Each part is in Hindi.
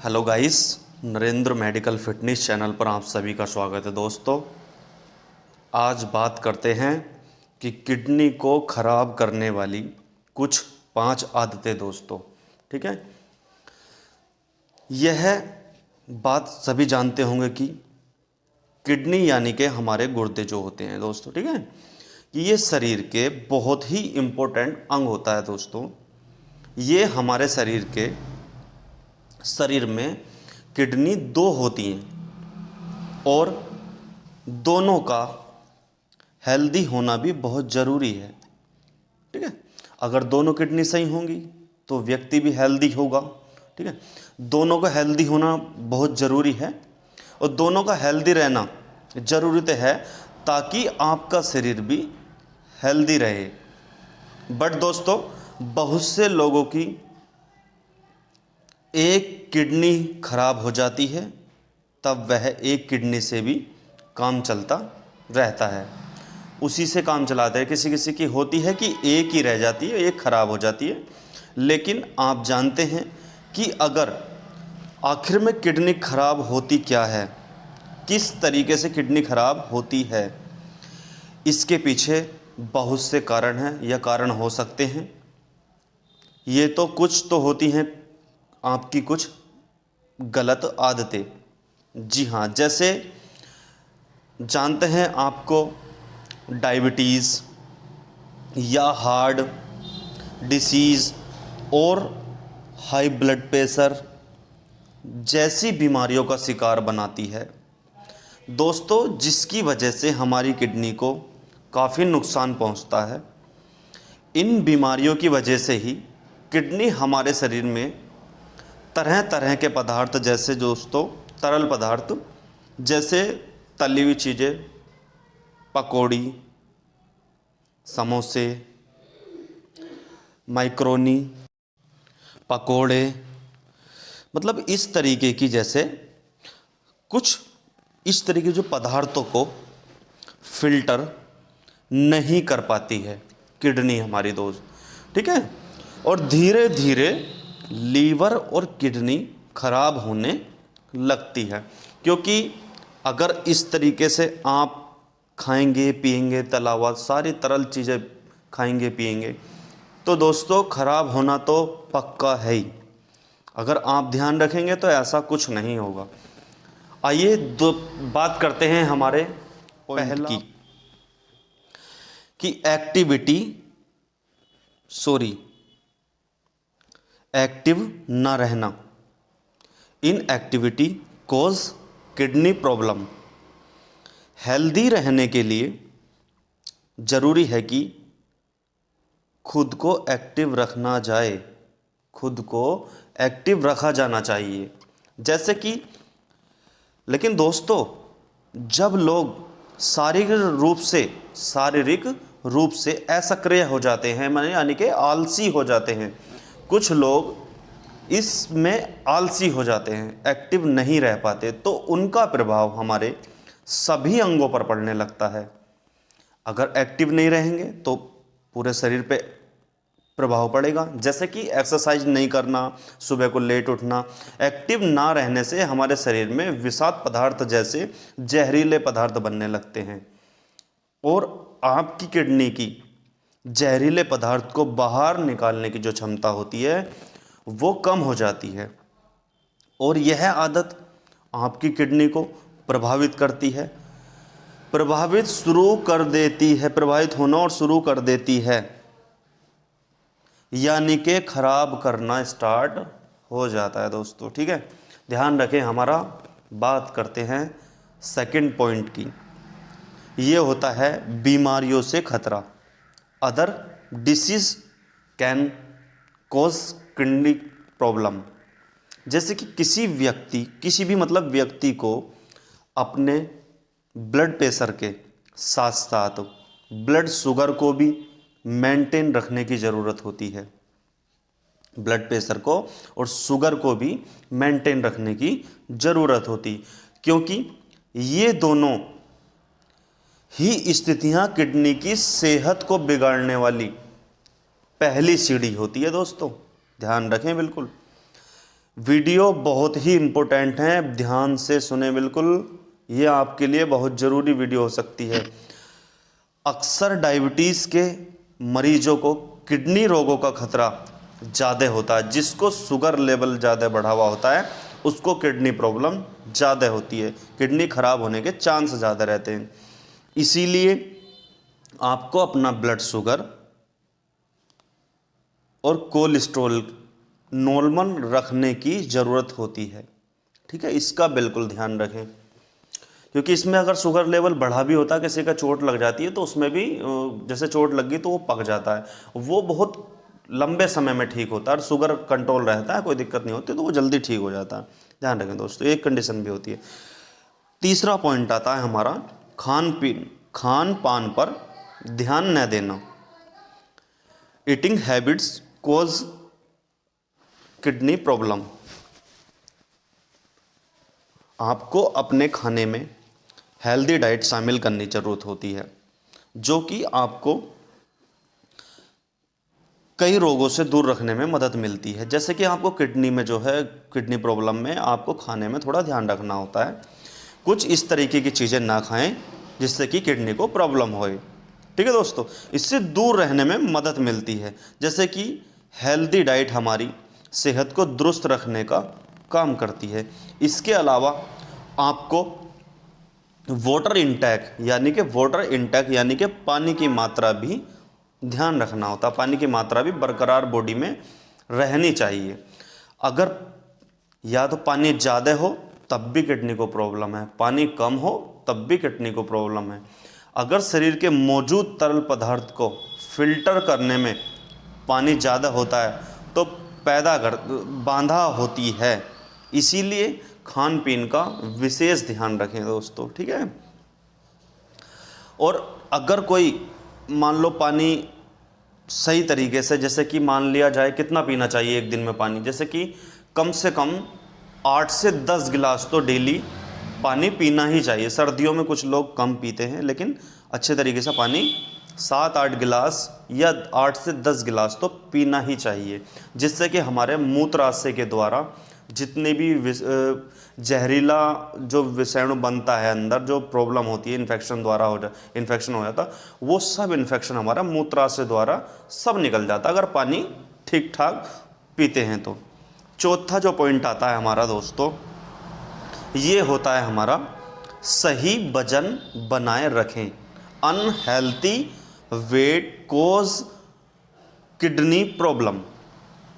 Hello guys, Narendra medical fitness channel पर आप सभी का स्वागत है। दोस्तों, आज बात करते हैं कि किडनी को ख़राब करने वाली कुछ 5 आदतें। दोस्तों, ठीक है, यह बात सभी जानते होंगे कि किडनी यानी कि हमारे गुर्दे जो होते हैं दोस्तों, ठीक है, कि ये शरीर के बहुत ही इम्पोर्टेंट अंग होता है। दोस्तों, ये हमारे शरीर में किडनी 2 होती हैं और दोनों का हेल्दी होना भी बहुत ज़रूरी है, ठीक है। अगर दोनों किडनी सही होंगी तो व्यक्ति भी हेल्दी होगा, ठीक है। दोनों का हेल्दी होना बहुत ज़रूरी है और दोनों का हेल्दी रहना ज़रूरी तो है ताकि आपका शरीर भी हेल्दी रहे। बट दोस्तों, बहुत से लोगों की एक किडनी खराब हो जाती है, तब वह एक किडनी से भी काम चलता रहता है, उसी से काम चलाता है। किसी किसी की होती है कि एक ही रह जाती है, एक खराब हो जाती है। लेकिन आप जानते हैं कि अगर आखिर में किडनी खराब होती क्या है, किस तरीके से किडनी खराब होती है, इसके पीछे बहुत से कारण हैं या कारण हो सकते हैं। ये तो कुछ तो होती हैं आपकी कुछ गलत आदतें। जी हाँ, जैसे जानते हैं आपको डायबिटीज़ या हार्ट डिसीज़ और हाई ब्लड प्रेशर जैसी बीमारियों का शिकार बनाती है दोस्तों, जिसकी वजह से हमारी किडनी को काफ़ी नुकसान पहुंचता है। इन बीमारियों की वजह से ही किडनी हमारे शरीर में तरह तरह के पदार्थ, जैसे दोस्तों तरल पदार्थ, जैसे तली हुई चीज़ें, पकौड़ी, समोसे, मैक्रोनी, पकोड़े, मतलब इस तरीके की, जैसे कुछ इस तरीके जो पदार्थों को फिल्टर नहीं कर पाती है किडनी हमारी दोस्त, ठीक है। और धीरे धीरे लीवर और किडनी खराब होने लगती है, क्योंकि अगर इस तरीके से आप खाएंगे पिएंगे, तला हुआ सारी तरल चीज़ें खाएंगे पिएंगे, तो दोस्तों खराब होना तो पक्का है ही। अगर आप ध्यान रखेंगे तो ऐसा कुछ नहीं होगा। आइए बात करते हैं हमारे पॉइंट की कि एक्टिव ना रहना, in activity cause kidney problem. Healthy रहने के लिए ज़रूरी है कि खुद को एक्टिव रखना जाए, खुद को एक्टिव रखा जाना चाहिए। जैसे कि, लेकिन दोस्तों, जब लोग शारीरिक रूप से असक्रिय हो जाते हैं, माने यानी कि आलसी हो जाते हैं, कुछ लोग इसमें आलसी हो जाते हैं, एक्टिव नहीं रह पाते, तो उनका प्रभाव हमारे सभी अंगों पर पड़ने लगता है। अगर एक्टिव नहीं रहेंगे तो पूरे शरीर पे प्रभाव पड़ेगा। जैसे कि एक्सरसाइज नहीं करना, सुबह को लेट उठना, एक्टिव ना रहने से हमारे शरीर में विषाक्त पदार्थ जैसे जहरीले पदार्थ बनने लगते हैं और आपकी किडनी की जहरीले पदार्थ को बाहर निकालने की जो क्षमता होती है वो कम हो जाती है और यह आदत आपकी किडनी को प्रभावित करती है, प्रभावित होना और शुरू कर देती है, यानी कि खराब करना स्टार्ट हो जाता है दोस्तों, ठीक है। ध्यान रखें, हमारा बात करते हैं सेकंड पॉइंट की। ये होता है बीमारियों से खतरा। Other disease can cause kidney problem. जैसे कि किसी भी व्यक्ति को अपने ब्लड प्रेशर के साथ साथ ब्लड शुगर को भी मेंटेन रखने की ज़रूरत होती है। ब्लड प्रेशर को और शुगर को भी मेंटेन रखने की ज़रूरत होती, क्योंकि ये दोनों ही स्थितियां किडनी की सेहत को बिगाड़ने वाली पहली सीढ़ी होती है दोस्तों। ध्यान रखें बिल्कुल। वीडियो बहुत ही इम्पोर्टेंट है, ध्यान से सुने बिल्कुल, ये आपके लिए बहुत ज़रूरी वीडियो हो सकती है। अक्सर डायबिटीज़ के मरीजों को किडनी रोगों का खतरा ज़्यादा होता है। जिसको शुगर लेवल ज़्यादा बढ़ा हुआ होता है उसको किडनी प्रॉब्लम ज़्यादा होती है, किडनी खराब होने के चांस ज़्यादा रहते हैं। इसीलिए आपको अपना ब्लड शुगर और कोलेस्ट्रॉल नॉर्मल रखने की ज़रूरत होती है, ठीक है। इसका बिल्कुल ध्यान रखें, क्योंकि इसमें अगर शुगर लेवल बढ़ा भी होता है, किसी का चोट लग जाती है तो उसमें भी जैसे चोट लग गई तो वो पक जाता है, वो बहुत लंबे समय में ठीक होता है। और शुगर कंट्रोल रहता है, कोई दिक्कत नहीं होती, तो वो जल्दी ठीक हो जाता है। ध्यान रखें दोस्तों, एक कंडीशन भी होती है। तीसरा पॉइंट आता है हमारा खान पान पर ध्यान न देना। Eating habits cause kidney problem. आपको अपने खाने में हेल्दी डाइट शामिल करनी ज़रूरत होती है, जो कि आपको कई रोगों से दूर रखने में मदद मिलती है। जैसे कि आपको किडनी में जो है, किडनी प्रॉब्लम में आपको खाने में थोड़ा ध्यान रखना होता है। कुछ इस तरीके की चीज़ें ना खाएं जिससे कि किडनी को प्रॉब्लम होए, ठीक है दोस्तों। इससे दूर रहने में मदद मिलती है। जैसे कि हेल्दी डाइट हमारी सेहत को दुरुस्त रखने का काम करती है। इसके अलावा आपको वाटर इंटेक यानी कि पानी की मात्रा भी ध्यान रखना होता है। पानी की मात्रा भी बरकरार बॉडी में रहनी चाहिए। अगर या तो पानी ज़्यादा हो तब भी किडनी को प्रॉब्लम है, पानी कम हो तब भी किडनी को प्रॉब्लम है। अगर शरीर के मौजूद तरल पदार्थ को फिल्टर करने में पानी ज़्यादा होता है तो बाधा होती है। इसीलिए खान पीन का विशेष ध्यान रखें दोस्तों, ठीक है। और अगर कोई मान लो पानी सही तरीके से, जैसे कि मान लिया जाए कितना पीना चाहिए एक दिन में पानी, जैसे कि कम से कम 8 से 10 गिलास तो डेली पानी पीना ही चाहिए। सर्दियों में कुछ लोग कम पीते हैं, लेकिन अच्छे तरीके से पानी 7-8 गिलास या 8 से 10 गिलास तो पीना ही चाहिए, जिससे कि हमारे मूत्राशय के द्वारा जितने भी जहरीला जो विषाणु बनता है अंदर, जो प्रॉब्लम होती है इन्फेक्शन हो जाता, वो सब इन्फेक्शन हमारा मूत्राशय द्वारा सब निकल जाता अगर पानी ठीक ठाक पीते हैं तो। चौथा जो पॉइंट आता है हमारा दोस्तों, ये होता है हमारा सही वजन बनाए रखें। Unhealthy weight cause kidney problem.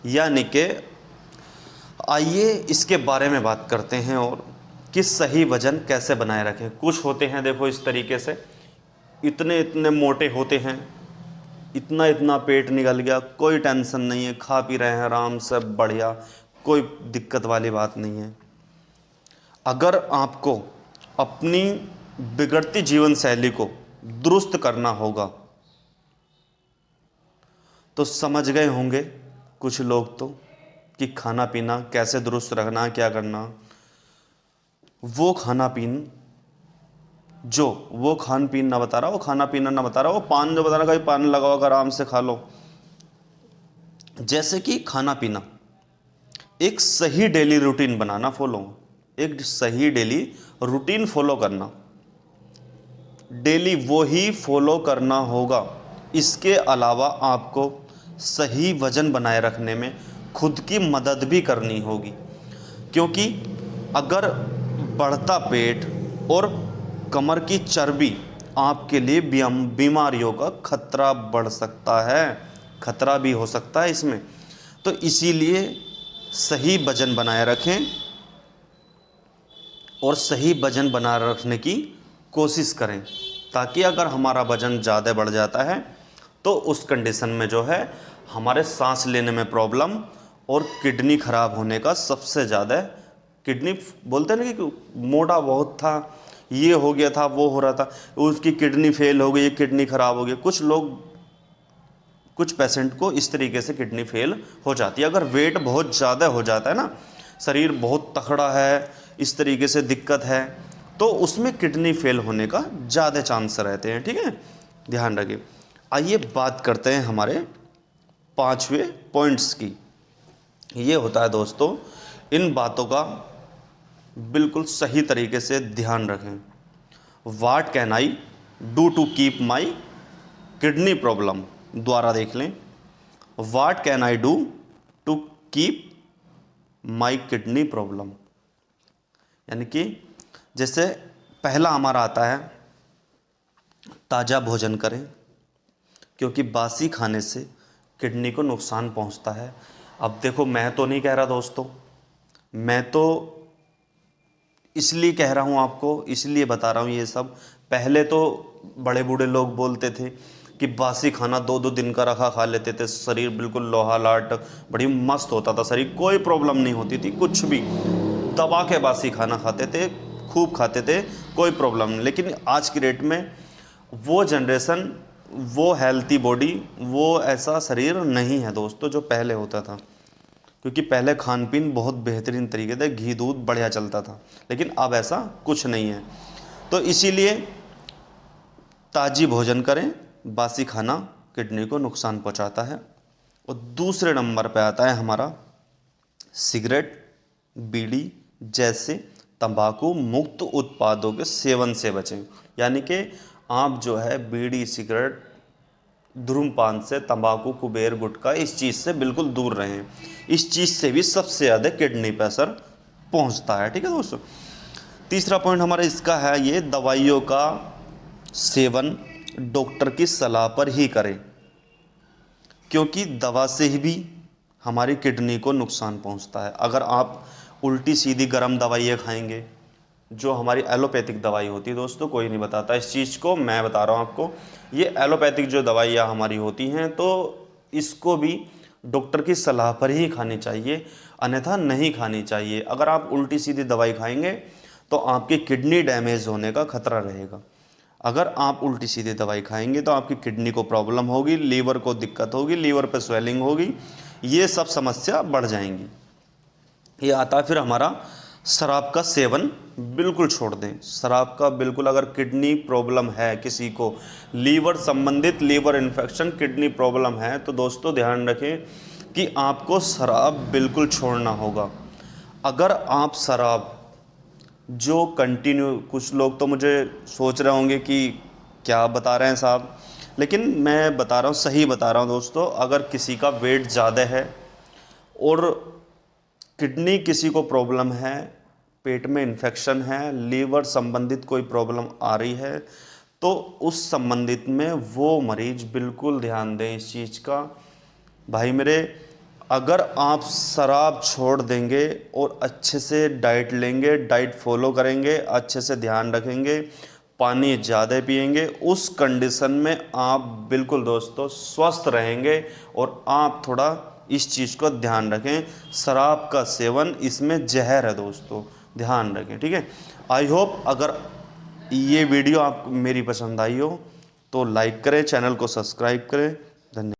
यानी कि आइए इसके बारे में बात करते हैं और कि सही वजन कैसे बनाए रखें। कुछ होते हैं देखो इस तरीके से, इतने इतने मोटे होते हैं, इतना इतना पेट निकल गया, कोई टेंशन नहीं है, खा पी रहे हैं आराम से बढ़िया, कोई दिक्कत वाली बात नहीं है। अगर आपको अपनी बिगड़ती जीवन शैली को दुरुस्त करना होगा तो समझ गए होंगे कुछ लोग तो कि खाना पीना कैसे दुरुस्त रखना, क्या करना। वो खान पीन ना बता रहा, वो खाना पीना ना बता रहा, वो पान जो बता रहा, कहीं पान लगाओ कर आराम से खा लो। जैसे कि खाना पीना, एक सही डेली रूटीन बनाना, एक सही डेली रूटीन फॉलो करना, डेली वो ही फॉलो करना होगा। इसके अलावा आपको सही वजन बनाए रखने में खुद की मदद भी करनी होगी, क्योंकि अगर बढ़ता पेट और कमर की चर्बी आपके लिए बीमारियों का खतरा बढ़ सकता है, खतरा भी हो सकता है इसमें। तो इसीलिए सही वजन बनाए रखें और सही वजन बनाए रखने की कोशिश करें, ताकि अगर हमारा वजन ज़्यादा बढ़ जाता है तो उस कंडीशन में जो है हमारे सांस लेने में प्रॉब्लम और किडनी खराब होने का सबसे ज़्यादा, किडनी बोलते हैं ना कि मोटा बहुत था, ये हो गया था, वो हो रहा था, उसकी किडनी फेल हो गई, किडनी खराब हो गई। कुछ पेशेंट को इस तरीके से किडनी फेल हो जाती है। अगर वेट बहुत ज़्यादा हो जाता है ना, शरीर बहुत तगड़ा है, इस तरीके से दिक्कत है, तो उसमें किडनी फेल होने का ज़्यादा चांस रहते हैं, ठीक है, ध्यान रखिए। आइए बात करते हैं हमारे 5वें पॉइंट्स की। ये होता है दोस्तों इन बातों का बिल्कुल सही तरीके से ध्यान रखें। What can I do to keep my kidney problem, द्वारा देख लें, what can I do to keep my kidney problem. यानी कि जैसे पहला हमारा आता है ताज़ा भोजन करें, क्योंकि बासी खाने से किडनी को नुकसान पहुंचता है। अब देखो, मैं तो नहीं कह रहा दोस्तों, मैं तो इसलिए कह रहा हूं आपको, इसलिए बता रहा हूं ये सब। पहले तो बड़े बूढ़े लोग बोलते थे कि बासी खाना 2-2 दिन का रखा खा लेते थे, शरीर बिल्कुल लोहा लाट बड़ी मस्त होता था, शरीर कोई प्रॉब्लम नहीं होती थी, कुछ भी दबा के बासी खाना खाते थे, खूब खाते थे, कोई प्रॉब्लम नहीं। लेकिन आज की डेट में वो जनरेशन, वो हेल्थी बॉडी, वो ऐसा शरीर नहीं है दोस्तों जो पहले होता था, क्योंकि पहले खान पीन बहुत बेहतरीन तरीके से, घी दूध बढ़िया चलता था, लेकिन अब ऐसा कुछ नहीं है। तो इसीलिए ताज़ी भोजन करें, बासी खाना किडनी को नुकसान पहुंचाता है। और दूसरे नंबर पे आता है हमारा सिगरेट, बीड़ी जैसे तंबाकू मुक्त उत्पादों के सेवन से बचें। यानी कि आप जो है बीड़ी, सिगरेट, धूम्रपान से, तंबाकू, कुबेर, गुटखा, इस चीज़ से बिल्कुल दूर रहें। इस चीज़ से भी सबसे ज़्यादा किडनी पर असर पहुंचता है। ठीक है दोस्तों। तीसरा पॉइंट हमारा इसका है, ये दवाइयों का सेवन डॉक्टर की सलाह पर ही करें, क्योंकि दवा से ही भी हमारी किडनी को नुकसान पहुंचता है। अगर आप उल्टी सीधी गर्म दवाइयाँ खाएंगे, जो हमारी एलोपैथिक दवाई होती है दोस्तों, कोई नहीं बताता इस चीज़ को, मैं बता रहा हूँ आपको, ये एलोपैथिक जो दवाइयाँ हमारी होती हैं, तो इसको भी डॉक्टर की सलाह पर ही खानी चाहिए, अन्यथा नहीं खानी चाहिए। अगर आप उल्टी सीधी दवाई खाएंगे तो आपकी किडनी डैमेज होने का खतरा रहेगा। अगर आप उल्टी सीधी दवाई खाएंगे तो आपकी किडनी को प्रॉब्लम होगी, लीवर को दिक्कत होगी, लीवर पे स्वेलिंग होगी, ये सब समस्या बढ़ जाएंगी। ये आता है फिर हमारा शराब का सेवन बिल्कुल छोड़ दें। शराब का बिल्कुल, अगर किडनी प्रॉब्लम है किसी को, लीवर संबंधित, लीवर इन्फेक्शन, किडनी प्रॉब्लम है, तो दोस्तों ध्यान रखें कि आपको शराब बिल्कुल छोड़ना होगा। अगर आप शराब जो कंटिन्यू, कुछ लोग तो मुझे सोच रहे होंगे कि क्या बता रहे हैं साहब, लेकिन मैं बता रहा हूँ, सही बता रहा हूँ दोस्तों। अगर किसी का वेट ज़्यादा है और किडनी किसी को प्रॉब्लम है, पेट में इन्फेक्शन है, लीवर संबंधित कोई प्रॉब्लम आ रही है, तो उस संबंधित में वो मरीज बिल्कुल ध्यान दें इस चीज़ का। भाई मेरे, अगर आप शराब छोड़ देंगे और अच्छे से डाइट लेंगे, डाइट फॉलो करेंगे, अच्छे से ध्यान रखेंगे, पानी ज़्यादा पिएंगे, उस कंडीशन में आप बिल्कुल दोस्तों स्वस्थ रहेंगे। और आप थोड़ा इस चीज़ को ध्यान रखें, शराब का सेवन इसमें जहर है दोस्तों, ध्यान रखें। ठीक है। आई होप अगर ये वीडियो आप मेरी पसंद आई हो तो लाइक करें, चैनल को सब्सक्राइब करें। धन्यवाद।